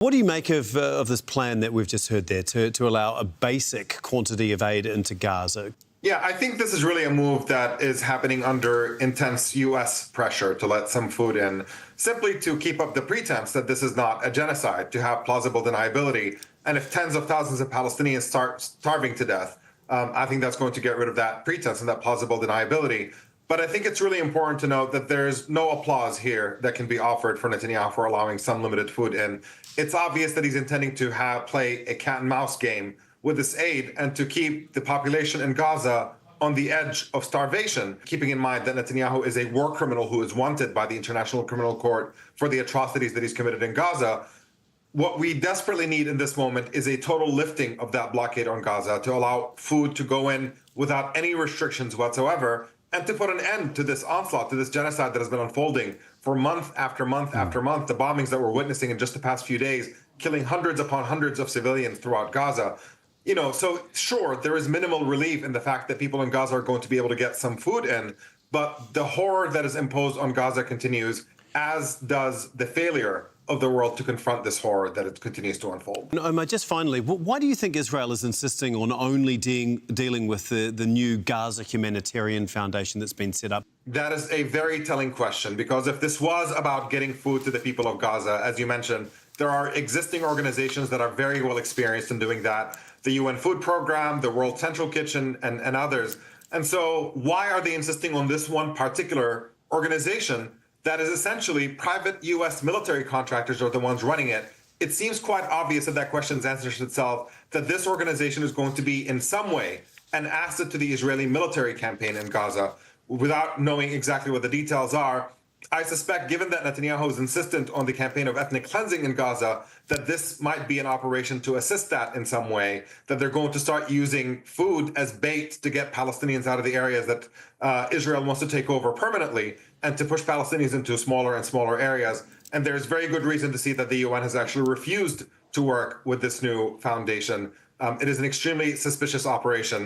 What do you make of this plan that we've just heard there to allow a basic quantity of aid into Gaza? Yeah, I think this is really a move that is happening under intense U.S. pressure to let some food in, simply to keep up the pretense that this is not a genocide, to have plausible deniability. And if tens of thousands of Palestinians start starving to death, I think that's going to get rid of that pretense and that plausible deniability. But I think it's really important to note that there's no applause here that can be offered for Netanyahu for allowing some limited food in. It's obvious that he's intending to play a cat and mouse game with this aid and to keep the population in Gaza on the edge of starvation, keeping in mind that Netanyahu is a war criminal who is wanted by the International Criminal Court for the atrocities that he's committed in Gaza. What we desperately need in this moment is a total lifting of that blockade on Gaza to allow food to go in without any restrictions whatsoever, and to put an end to this onslaught, to this genocide that has been unfolding for month after month after month. The bombings that we're witnessing in just the past few days, killing hundreds upon hundreds of civilians throughout Gaza. So sure, there is minimal relief in the fact that people in Gaza are going to be able to get some food in, but the horror that is imposed on Gaza continues, as does the failure of the world to confront this horror that it continues to unfold. Omar, just finally, why do you think Israel is insisting on only dealing with the new Gaza Humanitarian Foundation that's been set up? That is a very telling question, because if this was about getting food to the people of Gaza, as you mentioned, there are existing organizations that are very well experienced in doing that. The UN Food Program, the World Central Kitchen, and others. And so why are they insisting on this one particular organization that is essentially private U.S. military contractors are the ones running it? It seems quite obvious that that question answers itself, that this organization is going to be in some way an asset to the Israeli military campaign in Gaza. Without knowing exactly what the details are, I suspect, given that Netanyahu is insistent on the campaign of ethnic cleansing in Gaza, that this might be an operation to assist that in some way, that they're going to start using food as bait to get Palestinians out of the areas that Israel wants to take over permanently, and to push Palestinians into smaller and smaller areas. And there's very good reason to see that the UN has actually refused to work with this new foundation. It is an extremely suspicious operation.